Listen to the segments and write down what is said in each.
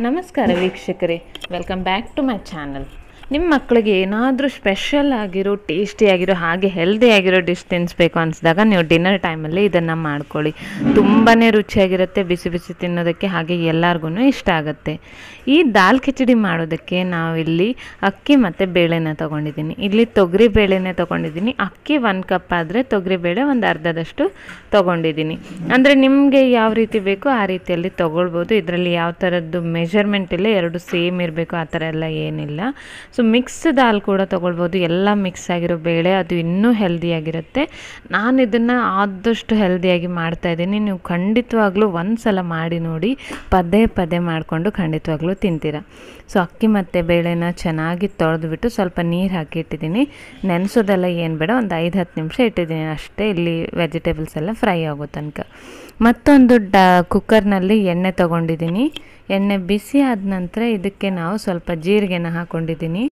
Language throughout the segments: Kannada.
ನಮಸ್ಕಾರ ವೀಕ್ಷಕರೇ, welcome back to my channel. ನಿಮ್ಮ ಮಕ್ಕಳಿಗೆ ಏನಾದರೂ ಸ್ಪೆಷಲ್ ಆಗಿರೋ, ಟೇಸ್ಟಿಯಾಗಿರೋ, ಹಾಗೆ ಹೆಲ್ದಿಯಾಗಿರೋ ಡಿಶ್ ತಿನ್ನಿಸ್ಬೇಕು ಅನಿಸಿದಾಗ ನೀವು ಡಿನ್ನರ್ ಟೈಮಲ್ಲಿ ಇದನ್ನು ಮಾಡ್ಕೊಳ್ಳಿ. ತುಂಬಾ ರುಚಿಯಾಗಿರುತ್ತೆ, ಬಿಸಿ ಬಿಸಿ ತಿನ್ನೋದಕ್ಕೆ, ಹಾಗೆ ಎಲ್ಲರಿಗೂ ಇಷ್ಟ ಆಗುತ್ತೆ. ಈ ದಾಲ್ ಕಿಚಡಿ ಮಾಡೋದಕ್ಕೆ ನಾವಿಲ್ಲಿ ಅಕ್ಕಿ ಮತ್ತು ಬೇಳೆನ ತೊಗೊಂಡಿದ್ದೀನಿ. ಇಲ್ಲಿ ತೊಗರಿ ಬೇಳೆನೇ ತೊಗೊಂಡಿದ್ದೀನಿ. ಅಕ್ಕಿ 1 ಕಪ್ ಆದರೆ ತೊಗರಿಬೇಳೆ ಒಂದು ಅರ್ಧದಷ್ಟು ತೊಗೊಂಡಿದ್ದೀನಿ. ಅಂದರೆ ನಿಮಗೆ ಯಾವ ರೀತಿ ಬೇಕೋ ಆ ರೀತಿಯಲ್ಲಿ ತೊಗೊಳ್ಬೋದು. ಇದರಲ್ಲಿ ಯಾವ ಥರದ್ದು ಮೆಷರ್ಮೆಂಟ್ ಇಲ್ಲ, ಎರಡು ಸೇಮ್ ಇರಬೇಕು ಆ ಥರ ಎಲ್ಲ ಏನಿಲ್ಲ. ಸೊ ಮಿಕ್ಸ್ ದಾಲ್ ಕೂಡ ತೊಗೊಳ್ಬೋದು. ಎಲ್ಲ ಮಿಕ್ಸ್ ಆಗಿರೋ ಬೇಳೆ, ಅದು ಇನ್ನೂ ಹೆಲ್ದಿಯಾಗಿರುತ್ತೆ. ನಾನು ಇದನ್ನು ಆದಷ್ಟು ಹೆಲ್ದಿಯಾಗಿ ಮಾಡ್ತಾಯಿದ್ದೀನಿ. ನೀವು ಖಂಡಿತವಾಗ್ಲೂ ಒಂದು ಸಲ ಮಾಡಿ ನೋಡಿ, ಪದೇ ಪದೇ ಮಾಡಿಕೊಂಡು ಖಂಡಿತವಾಗ್ಲೂ ತಿಂತೀರ. ಸೊ ಅಕ್ಕಿ ಮತ್ತು ಬೇಳೆನ ಚೆನ್ನಾಗಿ ತೊಳೆದ್ಬಿಟ್ಟು ಸ್ವಲ್ಪ ನೀರು ಹಾಕಿ ಇಟ್ಟಿದ್ದೀನಿ. ನೆನೆಸೋದೆಲ್ಲ ಏನು ಬೇಡ, ಒಂದು 5-10 ನಿಮಿಷ ಇಟ್ಟಿದ್ದೀನಿ ಅಷ್ಟೇ, ಇಲ್ಲಿ ವೆಜಿಟೇಬಲ್ಸ್ ಎಲ್ಲ ಫ್ರೈ ಆಗೋ ತನಕ. ಮತ್ತೊಂದು ಕುಕ್ಕರ್ನಲ್ಲಿ ಎಣ್ಣೆ ತೊಗೊಂಡಿದ್ದೀನಿ. ಎಣ್ಣೆ ಬಿಸಿ ಆದ ನಂತರ ಇದಕ್ಕೆ ನಾವು ಸ್ವಲ್ಪ ಜೀರಿಗೆನ ಹಾಕ್ಕೊಂಡಿದ್ದೀನಿ.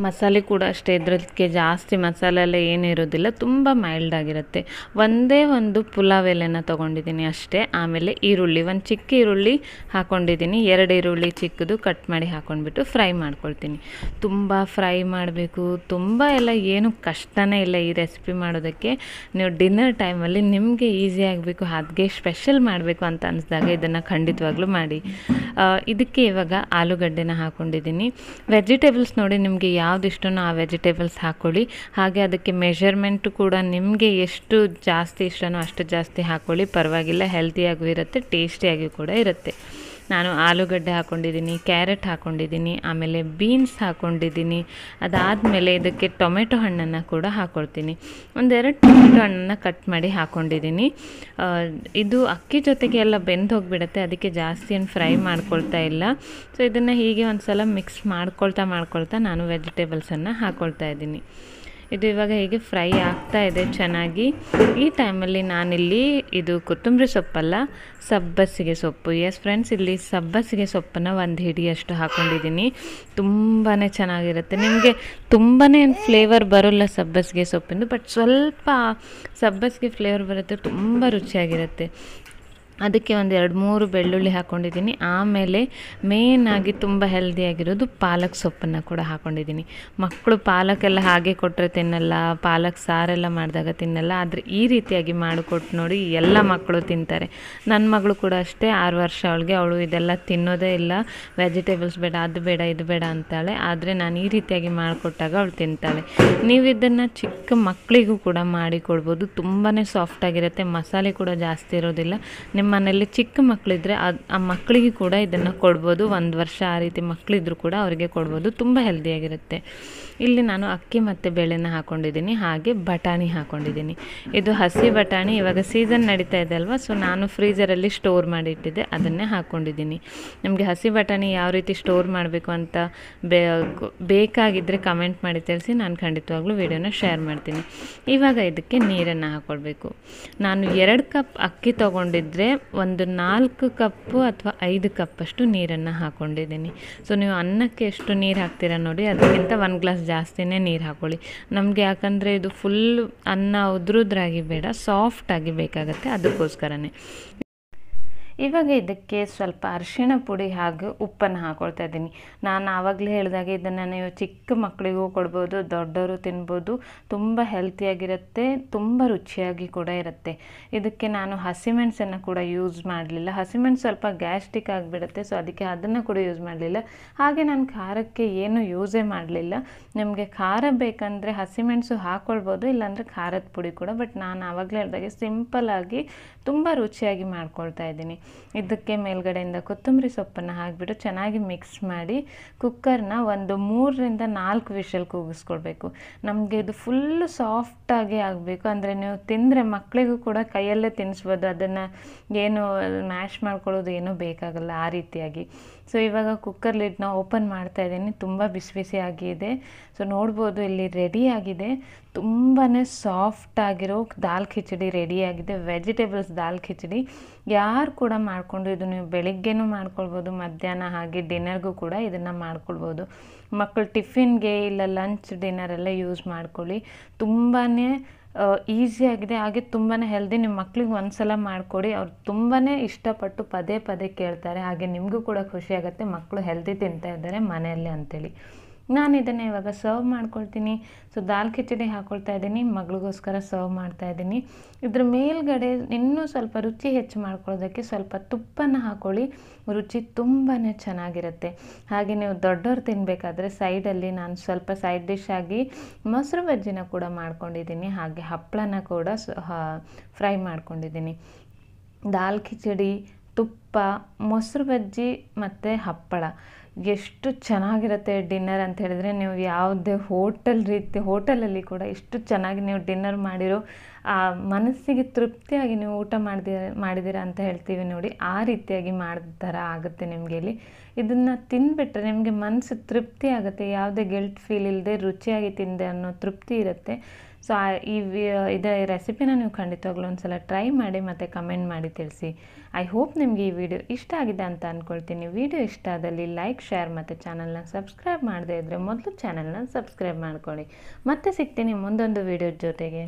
ಮಸಾಲೆ ಕೂಡ ಅಷ್ಟೇ, ಇದಕ್ಕೆ ಜಾಸ್ತಿ ಮಸಾಲೆ ಎಲ್ಲ ಏನೂ ಇರೋದಿಲ್ಲ, ತುಂಬ ಮೈಲ್ಡ್ ಆಗಿರುತ್ತೆ. ಒಂದೇ ಒಂದು ಪುಲಾವ್ ಎಲೆನ ತೊಗೊಂಡಿದ್ದೀನಿ ಅಷ್ಟೇ. ಆಮೇಲೆ ಈರುಳ್ಳಿ, ಒಂದು ಚಿಕ್ಕ ಈರುಳ್ಳಿ ಹಾಕ್ಕೊಂಡಿದ್ದೀನಿ. 2 ಈರುಳ್ಳಿ ಚಿಕ್ಕದು ಕಟ್ ಮಾಡಿ ಹಾಕ್ಕೊಂಡ್ಬಿಟ್ಟು ಫ್ರೈ ಮಾಡ್ಕೊಳ್ತೀನಿ. ತುಂಬ ಫ್ರೈ ಮಾಡಬೇಕು, ತುಂಬ ಎಲ್ಲ ಏನು ಕಷ್ಟನೇ ಇಲ್ಲ ಈ ರೆಸಿಪಿ ಮಾಡೋದಕ್ಕೆ. ನೀವು ಡಿನ್ನರ್ ಟೈಮಲ್ಲಿ ನಿಮಗೆ ಈಸಿ ಆಗಬೇಕು, ಹಾಗೆ ಸ್ಪೆಷಲ್ ಮಾಡಬೇಕು ಅಂತ ಅನಿಸಿದಾಗ ಇದನ್ನು ಖಂಡಿತವಾಗ್ಲೂ ಮಾಡಿ. ಇದಕ್ಕೆ ಇವಾಗ ಆಲೂಗಡ್ಡೆನ ಹಾಕ್ಕೊಂಡಿದ್ದೀನಿ. ವೆಜಿಟೇಬಲ್ಸ್ ನೋಡಿ ನಿಮಗೆ ಯಾವ್ದು ಇಷ್ಟನೋ ಆ ವೆಜಿಟೇಬಲ್ಸ್ ಹಾಕ್ಕೊಳ್ಳಿ. ಹಾಗೆ ಅದಕ್ಕೆ ಮೆಷರ್ಮೆಂಟು ಕೂಡ ನಿಮಗೆ ಎಷ್ಟು ಜಾಸ್ತಿ ಇಷ್ಟನೋ ಅಷ್ಟು ಜಾಸ್ತಿ ಹಾಕ್ಕೊಳ್ಳಿ, ಪರವಾಗಿಲ್ಲ. ಹೆಲ್ತಿಯಾಗೂ ಇರುತ್ತೆ, ಟೇಸ್ಟಿಯಾಗಿ ಕೂಡ ಇರುತ್ತೆ. ನಾನು ಆಲೂಗಡ್ಡೆ ಹಾಕ್ಕೊಂಡಿದ್ದೀನಿ, ಕ್ಯಾರೆಟ್ ಹಾಕ್ಕೊಂಡಿದ್ದೀನಿ, ಆಮೇಲೆ ಬೀನ್ಸ್ ಹಾಕ್ಕೊಂಡಿದ್ದೀನಿ. ಅದಾದಮೇಲೆ ಇದಕ್ಕೆ ಟೊಮೆಟೊ ಹಣ್ಣನ್ನು ಕೂಡ ಹಾಕ್ಕೊಳ್ತೀನಿ. 1-2 ಟೊಮೆಟೊ ಹಣ್ಣನ್ನು ಕಟ್ ಮಾಡಿ ಹಾಕ್ಕೊಂಡಿದ್ದೀನಿ. ಇದು ಅಕ್ಕಿ ಜೊತೆಗೆ ಎಲ್ಲ ಬೆಂದು ಹೋಗಿಬಿಡುತ್ತೆ, ಅದಕ್ಕೆ ಜಾಸ್ತಿ ಏನು ಫ್ರೈ ಮಾಡ್ಕೊಳ್ತಾ ಇಲ್ಲ. ಸೊ ಇದನ್ನು ಹೀಗೆ ಒಂದು ಸಲ ಮಿಕ್ಸ್ ಮಾಡ್ಕೊಳ್ತಾ ನಾನು ವೆಜಿಟೇಬಲ್ಸನ್ನು ಹಾಕ್ಕೊಳ್ತಾ ಇದ್ದೀನಿ. ಇದು ಇವಾಗ ಹೀಗೆ ಫ್ರೈ ಆಗ್ತಾ ಇದೆ ಚೆನ್ನಾಗಿ. ಈ ಟೈಮಲ್ಲಿ ನಾನಿಲ್ಲಿ ಇದು ಕೊತ್ತಂಬರಿ ಸೊಪ್ಪಲ್ಲ, ಸಬ್ಬಸಿಗೆ ಸೊಪ್ಪು. ಎಸ್ ಫ್ರೆಂಡ್ಸ್, ಇಲ್ಲಿ ಸಬ್ಬಸಿಗೆ ಸೊಪ್ಪನ್ನು 1 ಹಿಡಿಯಷ್ಟು ಹಾಕ್ಕೊಂಡಿದ್ದೀನಿ. ತುಂಬಾ ಚೆನ್ನಾಗಿರುತ್ತೆ. ನಿಮಗೆ ತುಂಬಾ ಫ್ಲೇವರ್ ಬರೋಲ್ಲ ಸಬ್ಬಸಿಗೆ ಸೊಪ್ಪಿಂದು, ಬಟ್ ಸ್ವಲ್ಪ ಸಬ್ಬಸಿಗೆ ಫ್ಲೇವರ್ ಬರುತ್ತೆ, ತುಂಬ ರುಚಿಯಾಗಿರುತ್ತೆ. ಅದಕ್ಕೆ 1-2-3 ಬೆಳ್ಳುಳ್ಳಿ ಹಾಕ್ಕೊಂಡಿದ್ದೀನಿ. ಆಮೇಲೆ ಮೇಯ್ನಾಗಿ ತುಂಬ ಹೆಲ್ದಿಯಾಗಿರೋದು ಪಾಲಕ್ ಸೊಪ್ಪನ್ನು ಕೂಡ ಹಾಕ್ಕೊಂಡಿದ್ದೀನಿ. ಮಕ್ಕಳು ಪಾಲಕ್ಕೆಲ್ಲ ಹಾಗೆ ಕೊಟ್ಟರೆ ತಿನ್ನಲ್ಲ, ಪಾಲಕ್ ಸಾರೆಲ್ಲ ಮಾಡಿದಾಗ ತಿನ್ನಲ್ಲ. ಆದರೆ ಈ ರೀತಿಯಾಗಿ ಮಾಡಿಕೊಟ್ಟು ನೋಡಿ, ಎಲ್ಲ ಮಕ್ಕಳು ತಿಂತಾರೆ. ನನ್ನ ಮಗಳು ಕೂಡ ಅಷ್ಟೇ, 6 ವರ್ಷ ಅವಳಿಗೆ. ಅವಳು ಇದೆಲ್ಲ ತಿನ್ನೋದೇ ಇಲ್ಲ, ವೆಜಿಟೇಬಲ್ಸ್ ಬೇಡ, ಅದು ಬೇಡ, ಇದು ಬೇಡ ಅಂತಾಳೆ. ಆದರೆ ನಾನು ಈ ರೀತಿಯಾಗಿ ಮಾಡಿಕೊಟ್ಟಾಗ ಅವಳು ತಿಂತಾಳೆ. ನೀವು ಇದನ್ನು ಚಿಕ್ಕ ಮಕ್ಕಳಿಗೂ ಕೂಡ ಮಾಡಿ ಕೊಡ್ಬೋದು. ತುಂಬಾ ಸಾಫ್ಟಾಗಿರುತ್ತೆ, ಮಸಾಲೆ ಕೂಡ ಜಾಸ್ತಿ ಇರೋದಿಲ್ಲ. ನಿಮ್ಮ ಮನೆಯಲ್ಲಿ ಚಿಕ್ಕ ಮಕ್ಕಳಿದ್ರೆ ಆ ಮಕ್ಕಳಿಗೆ ಕೂಡ ಇದನ್ನು ಕೊಡ್ಬೋದು. 1 ವರ್ಷ ಆ ರೀತಿ ಮಕ್ಕಳಿದ್ರು ಕೂಡ ಅವರಿಗೆ ಕೊಡ್ಬೋದು, ತುಂಬ ಹೆಲ್ದಿಯಾಗಿರುತ್ತೆ. ಇಲ್ಲಿ ನಾನು ಅಕ್ಕಿ ಮತ್ತು ಬೇಳೆನ ಹಾಕ್ಕೊಂಡಿದ್ದೀನಿ, ಹಾಗೆ ಬಟಾಣಿ ಹಾಕ್ಕೊಂಡಿದ್ದೀನಿ. ಇದು ಹಸಿ ಬಟಾಣಿ, ಇವಾಗ ಸೀಸನ್ ನಡೀತಾ ಇದೆ ಅಲ್ವಾ, ಸೊ ನಾನು ಫ್ರೀಜರಲ್ಲಿ ಸ್ಟೋರ್ ಮಾಡಿ ಇಟ್ಟಿದ್ದೆ, ಅದನ್ನೇ ಹಾಕ್ಕೊಂಡಿದ್ದೀನಿ. ನಿಮಗೆ ಹಸಿ ಬಟಾಣಿ ಯಾವ ರೀತಿ ಸ್ಟೋರ್ ಮಾಡಬೇಕು ಅಂತ ಬೇಕಾಗಿದ್ದರೆ ಕಮೆಂಟ್ ಮಾಡಿ ತಿಳಿಸಿ, ನಾನು ಖಂಡಿತವಾಗ್ಲೂ ವಿಡಿಯೋನ ಶೇರ್ ಮಾಡ್ತೀನಿ. ಇವಾಗ ಇದಕ್ಕೆ ನೀರನ್ನು ಹಾಕ್ಕೊಳ್ಬೇಕು. ನಾನು 2 ಕಪ್ ಅಕ್ಕಿ ತೊಗೊಂಡಿದ್ರೆ ಒಂದು 4 ಕಪ್ಪು ಅಥವಾ 5 ಕಪ್ಪಷ್ಟು ನೀರನ್ನು ಹಾಕ್ಕೊಂಡಿದ್ದೀನಿ. ಸೊ ನೀವು ಅನ್ನಕ್ಕೆ ಎಷ್ಟು ನೀರು ಹಾಕ್ತೀರಾ ನೋಡಿ, ಅದಕ್ಕಿಂತ 1 ಗ್ಲಾಸ್ ಜಾಸ್ತಿನೇ ನೀರು ಹಾಕ್ಕೊಳ್ಳಿ. ನಮಗೆ ಯಾಕಂದರೆ ಇದು ಫುಲ್ ಅನ್ನ ಉದುರುದ್ರಾಗಿ ಬೇಡ, ಸಾಫ್ಟಾಗಿ ಬೇಕಾಗುತ್ತೆ, ಅದಕ್ಕೋಸ್ಕರನೇ. ಇವಾಗ ಇದಕ್ಕೆ ಸ್ವಲ್ಪ ಅರಿಶಿಣ ಪುಡಿ ಹಾಗೂ ಉಪ್ಪನ್ನು ಹಾಕ್ಕೊಳ್ತಾ ಇದ್ದೀನಿ. ನಾನು ಆವಾಗಲೇ ಹೇಳಿದಾಗೆ ಇದನ್ನು ನೀವು ಚಿಕ್ಕ ಮಕ್ಕಳಿಗೂ ಕೊಡ್ಬೋದು, ದೊಡ್ಡವರು ತಿನ್ಬೋದು. ತುಂಬ ಹೆಲ್ತಿಯಾಗಿರುತ್ತೆ, ತುಂಬ ರುಚಿಯಾಗಿ ಕೂಡ ಇರುತ್ತೆ. ಇದಕ್ಕೆ ನಾನು ಹಸಿಮೆಣಸನ್ನು ಕೂಡ ಯೂಸ್ ಮಾಡಲಿಲ್ಲ. ಹಸಿಮೆಣಸು ಸ್ವಲ್ಪ ಗ್ಯಾಸ್ಟ್ರಿಕ್ ಆಗಿಬಿಡುತ್ತೆ, ಸೊ ಅದಕ್ಕೆ ಅದನ್ನು ಕೂಡ ಯೂಸ್ ಮಾಡಲಿಲ್ಲ. ಹಾಗೆ ನಾನು ಖಾರಕ್ಕೆ ಏನು ಯೂಸೇ ಮಾಡಲಿಲ್ಲ. ನಿಮಗೆ ಖಾರ ಬೇಕಂದರೆ ಹಸಿಮೆಣಸು ಹಾಕ್ಕೊಳ್ಬೋದು, ಇಲ್ಲಾಂದರೆ ಖಾರದ ಪುಡಿ ಕೂಡ. ಬಟ್ ನಾನು ಆವಾಗಲೇ ಹೇಳಿದಾಗೆ ಸಿಂಪಲ್ಲಾಗಿ ತುಂಬ ರುಚಿಯಾಗಿ ಮಾಡ್ಕೊಳ್ತಾ ಇದ್ದೀನಿ. ಇದಕ್ಕೆ ಮೇಲ್ಗಡೆಯಿಂದ ಕೊತ್ತಂಬರಿ ಸೊಪ್ಪನ್ನು ಹಾಕಿಬಿಟ್ಟು ಚೆನ್ನಾಗಿ ಮಿಕ್ಸ್ ಮಾಡಿ ಕುಕ್ಕರ್ನ ಒಂದು 3-4 ವಿಷಲ್ ಕೂಗಿಸ್ಕೊಳ್ಬೇಕು. ನಮಗೆ ಇದು ಫುಲ್ಲು ಸಾಫ್ಟಾಗಿ ಆಗಬೇಕು. ಅಂದರೆ ನೀವು ತಿಂದರೆ ಮಕ್ಕಳಿಗೂ ಕೂಡ ಕೈಯಲ್ಲೇ ತಿನ್ನಿಸ್ಬೋದು, ಅದನ್ನು ಏನು ಮ್ಯಾಶ್ ಮಾಡ್ಕೊಳ್ಳೋದು ಏನೂ ಬೇಕಾಗಲ್ಲ ಆ ರೀತಿಯಾಗಿ. ಸೊ ಇವಾಗ ಕುಕ್ಕರ್ ಲಿಡ್ನ ಓಪನ್ ಮಾಡ್ತಾ ಇದ್ದೀನಿ. ತುಂಬ ಬಿಸಿ ಬಿಸಿಯಾಗಿ ಇದೆ. ಸೊ ನೋಡ್ಬೋದು ಇಲ್ಲಿ ರೆಡಿಯಾಗಿದೆ. ತುಂಬಾ ಸಾಫ್ಟಾಗಿರೋ ದಾಲ್ ಖಿಚಡಿ ರೆಡಿಯಾಗಿದೆ. ವೆಜಿಟೇಬಲ್ಸ್ ದಾಲ್ ಖಿಚಡಿ ಯಾರು ಕೂಡ ಮಾಡಿಕೊಂಡು ಇದು ನೀವು ಬೆಳಿಗ್ಗೆನೂ ಮಾಡ್ಕೊಳ್ಬೋದು, ಮಧ್ಯಾಹ್ನ ಹಾಗೆ ಡಿನ್ನರ್ಗೂ ಕೂಡ ಇದನ್ನು ಮಾಡ್ಕೊಳ್ಬೋದು. ಮಕ್ಕಳು ಟಿಫಿನ್ಗೆ ಇಲ್ಲ ಲಂಚ್ ಡಿನ್ನರೆಲ್ಲ ಯೂಸ್ ಮಾಡ್ಕೊಳ್ಳಿ. ತುಂಬಾ ಈಸಿಯಾಗಿದೆ, ಹಾಗೆ ತುಂಬಾ ಹೆಲ್ದಿ. ನಿಮ್ಮ ಮಕ್ಳಿಗೆ ಒಂದು ಸಲ ಮಾಡಿಕೊಡಿ, ಅವ್ರು ತುಂಬಾ ಇಷ್ಟಪಟ್ಟು ಪದೇ ಪದೇ ಕೇಳ್ತಾರೆ. ಹಾಗೆ ನಿಮಗೂ ಕೂಡ ಖುಷಿಯಾಗುತ್ತೆ ಮಕ್ಕಳು ಹೆಲ್ದಿ ತಿಂತಾ ಇದ್ದಾರೆ ಮನೆಯಲ್ಲೇ ಅಂಥೇಳಿ. ನಾನು ಇದನ್ನು ಇವಾಗ ಸರ್ವ್ ಮಾಡ್ಕೊಳ್ತೀನಿ. ಸೊ ದಾಲ್ ಕಿಚಡಿ ಹಾಕ್ಕೊಳ್ತಾ ಇದ್ದೀನಿ, ಮಗಳಿಗೋಸ್ಕರ ಸರ್ವ್ ಮಾಡ್ತಾಯಿದ್ದೀನಿ. ಇದ್ರ ಮೇಲ್ಗಡೆ ಇನ್ನೂ ಸ್ವಲ್ಪ ರುಚಿ ಹೆಚ್ಚು ಮಾಡ್ಕೊಳ್ಳೋದಕ್ಕೆ ಸ್ವಲ್ಪ ತುಪ್ಪನ ಹಾಕ್ಕೊಳ್ಳಿ, ರುಚಿ ತುಂಬಾ ಚೆನ್ನಾಗಿರುತ್ತೆ. ಹಾಗೆ ನೀವು ದೊಡ್ಡವ್ರು ತಿನ್ನಬೇಕಾದ್ರೆ ಸೈಡಲ್ಲಿ ನಾನು ಸ್ವಲ್ಪ ಸೈಡ್ ಡಿಶ್ ಆಗಿ ಮೊಸರು ಬಜ್ಜಿನ ಕೂಡ ಮಾಡ್ಕೊಂಡಿದ್ದೀನಿ, ಹಾಗೆ ಹಪ್ಪಳನ ಕೂಡ ಫ್ರೈ ಮಾಡ್ಕೊಂಡಿದ್ದೀನಿ. ದಾಲ್ ಕಿಚಡಿ, ತುಪ್ಪ, ಮೊಸರು ಬಜ್ಜಿ ಮತ್ತು ಹಪ್ಪಳ ಎಷ್ಟು ಚೆನ್ನಾಗಿರುತ್ತೆ ಡಿನ್ನರ್ ಅಂತ ಹೇಳಿದ್ರೆ, ನೀವು ಯಾವುದೇ ಹೋಟೆಲಲ್ಲಿ ಕೂಡ ಎಷ್ಟು ಚೆನ್ನಾಗಿ ನೀವು ಡಿನ್ನರ್ ಮಾಡಿರೋ ಮನಸ್ಸಿಗೆ ತೃಪ್ತಿಯಾಗಿ ನೀವು ಊಟ ಮಾಡಿದ್ದೀರಾ ಅಂತ ಹೇಳ್ತೀವಿ ನೋಡಿ, ಆ ರೀತಿಯಾಗಿ ಮಾಡಿದ ಥರ ಆಗುತ್ತೆ ನಿಮಗೆ ಇಲ್ಲಿ. ಇದನ್ನು ತಿಂದುಬಿಟ್ರೆ ನಿಮಗೆ ಮನಸ್ಸು ತೃಪ್ತಿ ಆಗುತ್ತೆ, ಯಾವುದೇ ಗಿಲ್ಟ್ ಫೀಲ್ ಇಲ್ಲದೆ ರುಚಿಯಾಗಿ ತಿಂದೆ ಅನ್ನೋ ತೃಪ್ತಿ ಇರುತ್ತೆ. ಸೊ ಇದೇ ರೆಸಿಪಿನ ನೀವು ಖಂಡಿತವಾಗ್ಲೂ ಒಂದು ಸಲ ಟ್ರೈ ಮಾಡಿ ಮತ್ತು ಕಮೆಂಟ್ ಮಾಡಿ ತಿಳಿಸಿ. ಐ ಹೋಪ್ ನಿಮಗೆ ಈ ವಿಡಿಯೋ ಇಷ್ಟ ಆಗಿದೆ ಅಂತ ಅಂದ್ಕೊಳ್ತೀನಿ. ವಿಡಿಯೋ ಇಷ್ಟ ಆದಲ್ಲಿ ಲೈಕ್, ಶೇರ್ ಮತ್ತು ಚಾನಲ್ನ ಸಬ್ಸ್ಕ್ರೈಬ್ ಮಾಡದೇ ಇದ್ದರೆ ಮೊದಲು ಚಾನಲ್ನ ಸಬ್ಸ್ಕ್ರೈಬ್ ಮಾಡ್ಕೊಳ್ಳಿ. ಮತ್ತೆ ಸಿಗ್ತೀನಿ ಮುಂದೊಂದು ವಿಡಿಯೋ ಜೊತೆಗೆ.